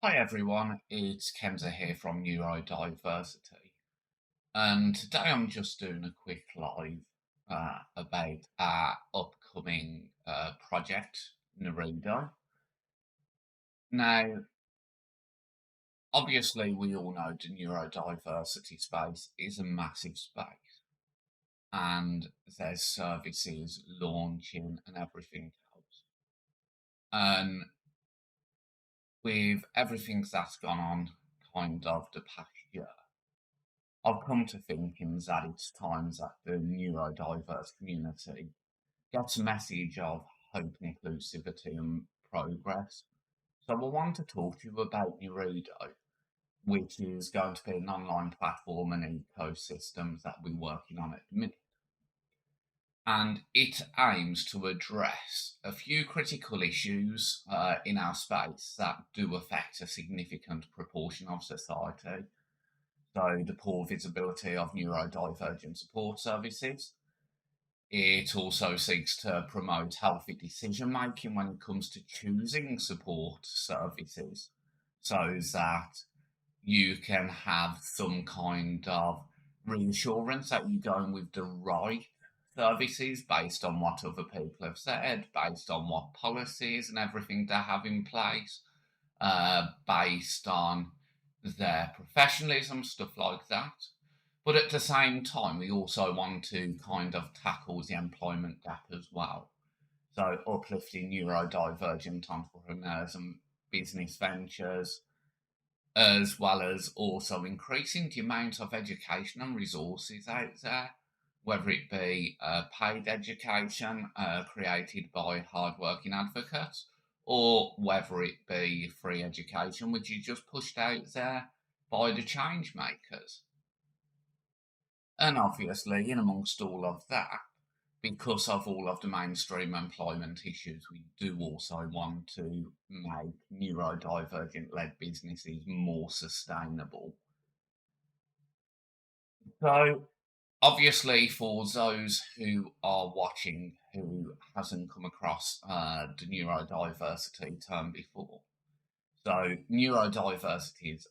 Hi everyone, it's Kenza here from Neurodiversity, and today I'm just doing a quick live about our upcoming project, Neurido. Now, obviously, we all know the neurodiversity space is a massive space, and there's services launching and everything else. And with everything that's gone on kind of the past year, I've come to thinking that it's time that the neurodiverse community gets a message of hope, inclusivity, and progress. So I want to talk to you about Neurido, which is going to be an online platform and ecosystem that we're working on at the minute. And it aims to address a few critical issues in our space that do affect a significant proportion of society. So the poor visibility of neurodivergent support services. It also seeks to promote healthy decision making when it comes to choosing support services so that you can have some kind of reassurance that you're going with the right services based on what other people have said, based on what policies and everything they have in place, based on their professionalism, stuff like that. But at the same time, we also want to kind of tackle the employment gap as well. So uplifting neurodivergent entrepreneurs and business ventures, as well as also increasing the amount of education and resources out there, whether it be paid education created by hardworking advocates, or whether it be free education, which is just pushed out there by the change makers. And obviously, in amongst all of that, because of all of the mainstream employment issues, we do also want to make neurodivergent led businesses more sustainable. So, obviously, for those who are watching who hasn't come across the neurodiversity term before, so neurodiversity is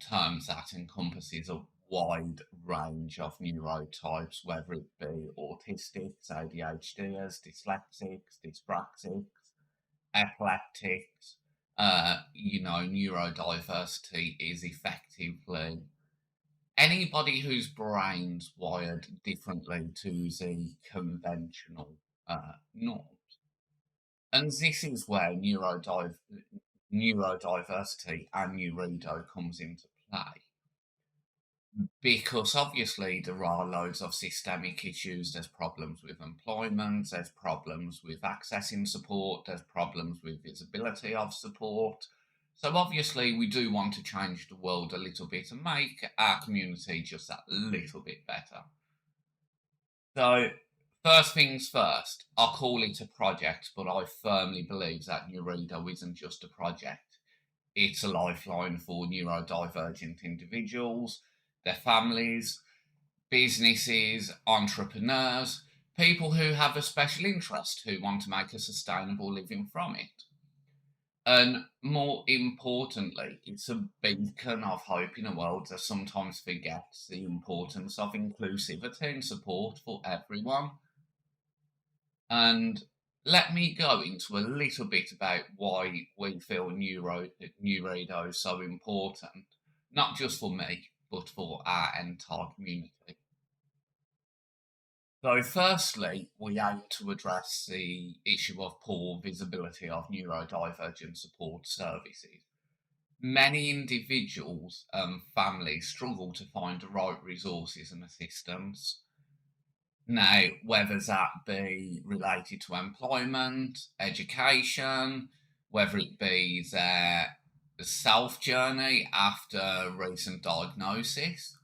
terms that encompasses a wide range of neurotypes, whether it be autistics, ADHDers, dyslexics, dyspraxics, epileptics. Neurodiversity is effectively anybody whose brain's wired differently to the conventional norms. And this is where neurodiversity and Neurido comes into play. Because obviously there are loads of systemic issues. There's problems with employment, there's problems with accessing support, there's problems with visibility of support. So obviously we do want to change the world a little bit and make our community just that little bit better. So first things first, I'll call it a project, but I firmly believe that Neurido isn't just a project. It's a lifeline for neurodivergent individuals, their families, businesses, entrepreneurs, people who have a special interest who want to make a sustainable living from it. And more importantly, it's a beacon of hope in a world that sometimes forgets the importance of inclusivity and support for everyone. And let me go into a little bit about why we feel Neurido is so important, not just for me, but for our entire community. So firstly, we aim to address the issue of poor visibility of neurodivergent support services. Many individuals and families struggle to find the right resources and assistance. Now, whether that be related to employment, education, whether it be their self journey after recent diagnosis,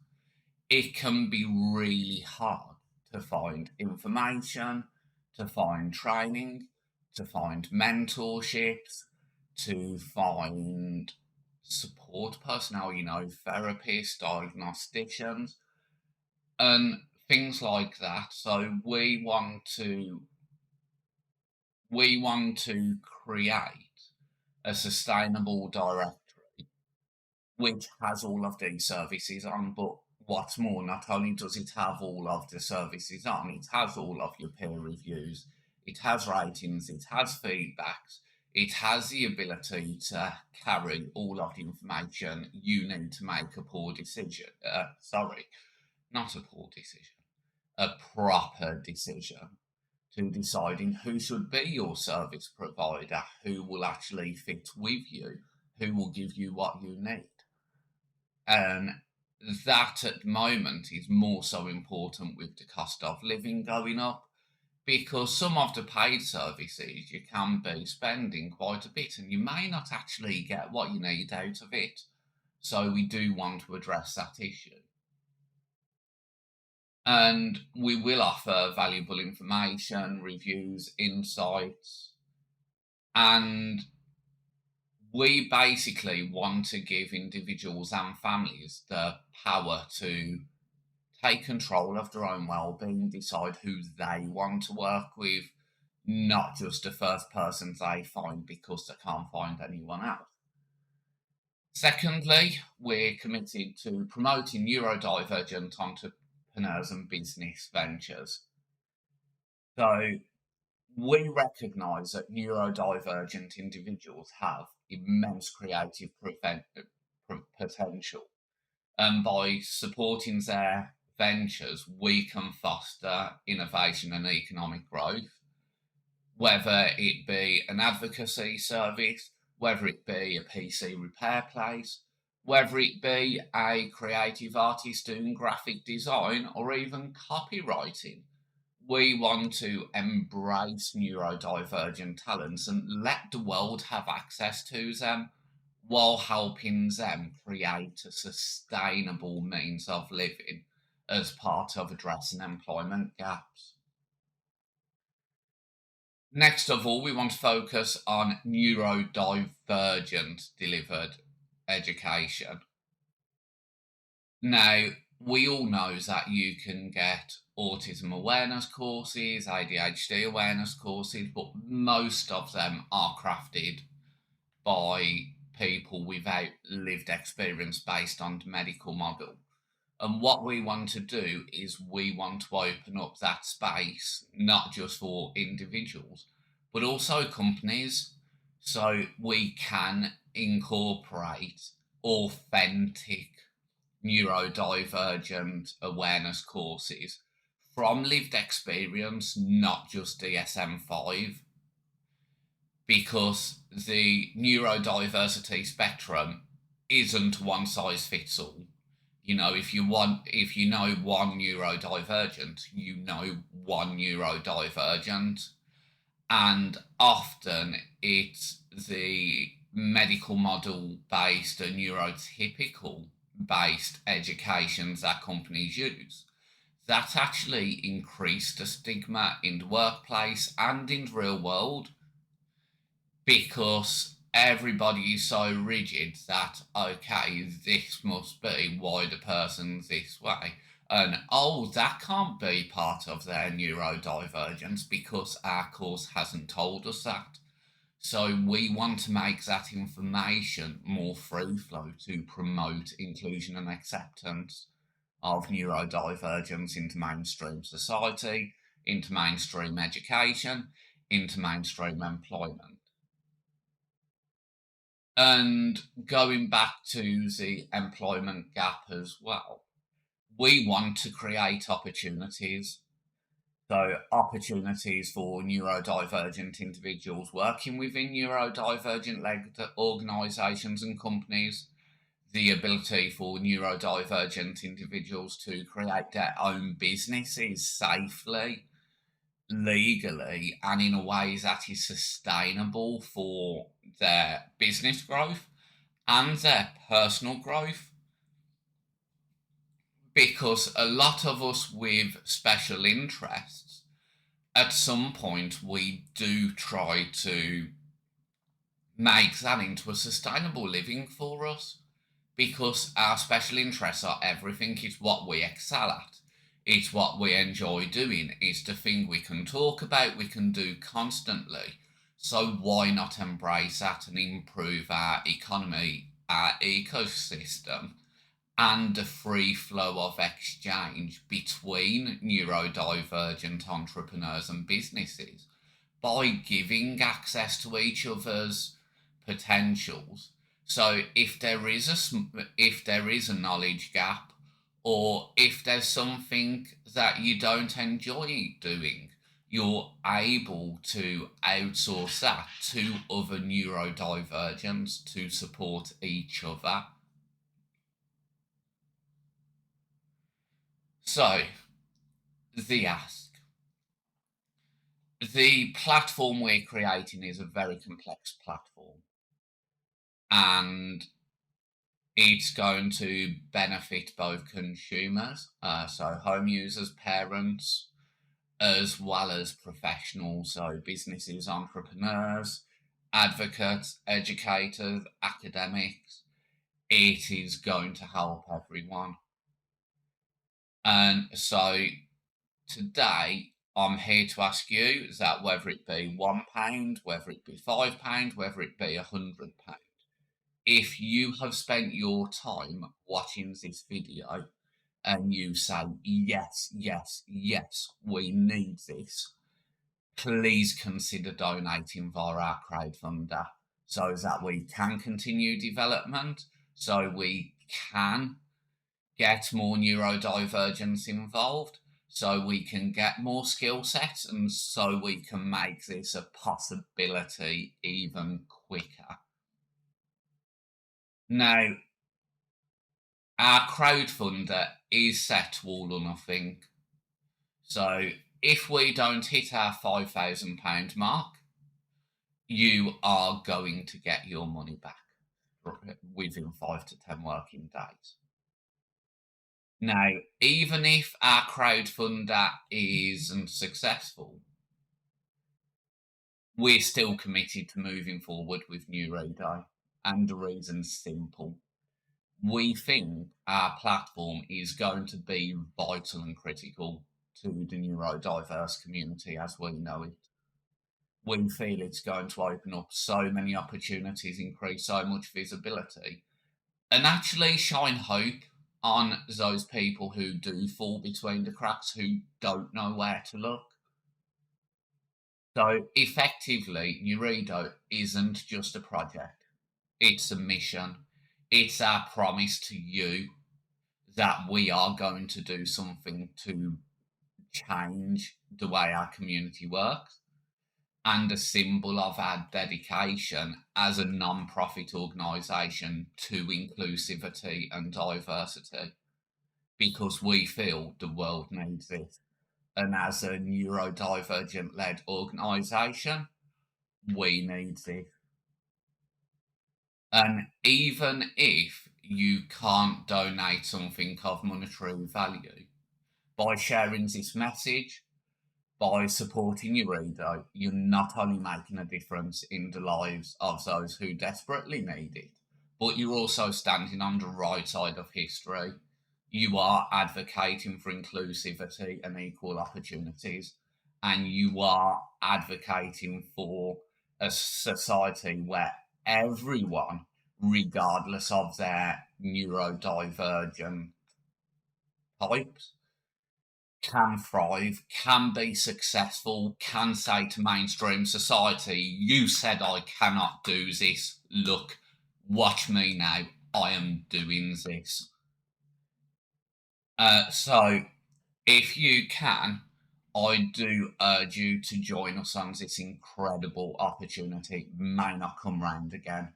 it can be really hard to find information, to find training, to find mentorships, to find support personnel, therapists, diagnosticians, and things like that. So we want to create a sustainable directory which has all of these services on. But what's more, not only does it have all of the services on, it has all of your peer reviews, it has ratings, it has feedbacks, it has the ability to carry all of the information you need to make a poor decision. Sorry, not a poor decision, a proper decision to deciding who should be your service provider, who will actually fit with you, who will give you what you need. And that at the moment is more so important with the cost of living going up, because some of the paid services you can be spending quite a bit and you may not actually get what you need out of it. So we do want to address that issue. And we will offer valuable information, reviews, insights, and we basically want to give individuals and families the power to take control of their own well-being, decide who they want to work with, not just the first person they find because they can't find anyone else. Secondly, we're committed to promoting neurodivergent entrepreneurs and business ventures. So we recognise that neurodivergent individuals have immense creative potential, and by supporting their ventures, we can foster innovation and economic growth, whether it be an advocacy service, whether it be a PC repair place, whether it be a creative artist doing graphic design or even copywriting. We want to embrace neurodivergent talents and let the world have access to them while helping them create a sustainable means of living as part of addressing employment gaps. Next of all, we want to focus on neurodivergent delivered education. Now, we all know that you can get autism awareness courses, ADHD awareness courses, but most of them are crafted by people without lived experience based on the medical model. And what we want to do is we want to open up that space, not just for individuals, but also companies, so we can incorporate authentic neurodivergent awareness courses from lived experience, not just DSM-5, because the neurodiversity spectrum isn't one size fits all. If you know one neurodivergent, you know one neurodivergent, and often it's the medical model based and neurotypical based educations that companies use that actually increase the stigma in the workplace and in the real world, because everybody is so rigid that, okay, this must be why the person's this way. And oh, that can't be part of their neurodivergence because our course hasn't told us that. So we want to make that information more free flow to promote inclusion and acceptance of neurodivergence into mainstream society, into mainstream education, into mainstream employment. And going back to the employment gap as well, we want to create opportunities. So, opportunities for neurodivergent individuals working within neurodivergent led organisations and companies, the ability for neurodivergent individuals to create their own businesses safely, legally, and in a way that is sustainable for their business growth and their personal growth. Because a lot of us with special interests, at some point, we do try to make that into a sustainable living for us, because our special interests are everything. It's what we excel at. It's what we enjoy doing. It's the thing we can talk about, we can do constantly. So why not embrace that and improve our economy our ecosystem and a free flow of exchange between neurodivergent entrepreneurs and businesses by giving access to each other's potentials. So if there is a knowledge gap, or if there's something that you don't enjoy doing, you're able to outsource that to other neurodivergents to support each other. So, the ask. The platform we're creating is a very complex platform, and it's going to benefit both consumers, so home users, parents, as well as professionals, so businesses, entrepreneurs, advocates, educators, academics. It is going to help everyone. And so today, I'm here to ask you that whether it be £1, whether it be £5, whether it be £100, if you have spent your time watching this video and you say, yes, yes, yes, we need this, please consider donating via our crowdfunder so that we can continue development, so we can get more neurodivergence involved, so we can get more skill sets, and so we can make this a possibility even quicker. Now, our crowdfunder is set to all or nothing. So if we don't hit our £5,000 mark, you are going to get your money back within 5 to 10 working days. Now, even if our crowdfunder isn't successful, we're still committed to moving forward with Neurido, and the reason's simple. We think our platform is going to be vital and critical to the neurodiverse community as we know it. We feel it's going to open up so many opportunities, increase so much visibility, and actually shine hope on those people who do fall between the cracks, who don't know where to look. So effectively, Neurido isn't just a project, it's a mission. It's our promise to you that we are going to do something to change the way our community works, and a symbol of our dedication as a non-profit organisation to inclusivity and diversity, because we feel the world needs it. And as a neurodivergent-led organisation, we need it. And even if you can't donate something of monetary value, by sharing this message, by supporting Neurido, you're not only making a difference in the lives of those who desperately need it, but you're also standing on the right side of history. You are advocating for inclusivity and equal opportunities, and you are advocating for a society where everyone, regardless of their neurodivergent types, can thrive, can be successful, can say to mainstream society, you said I cannot do this. Look, watch me now. I am doing this. So, if you can, I do urge you to join us on this incredible opportunity. It may not come round again.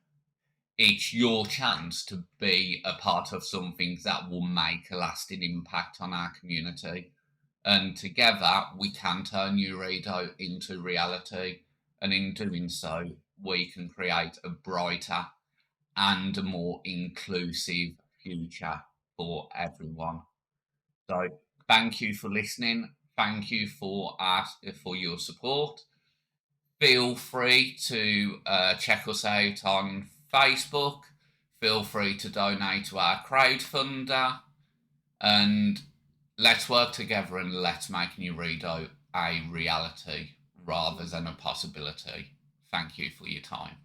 It's your chance to be a part of something that will make a lasting impact on our community. And together we can turn Neurido into reality. And in doing so, we can create a brighter and a more inclusive future for everyone. So thank you for listening. Thank you for your support. Feel free to check us out on Facebook. Feel free to donate to our crowdfunder, and let's work together and let's make Neurido a reality rather than a possibility. Thank you for your time.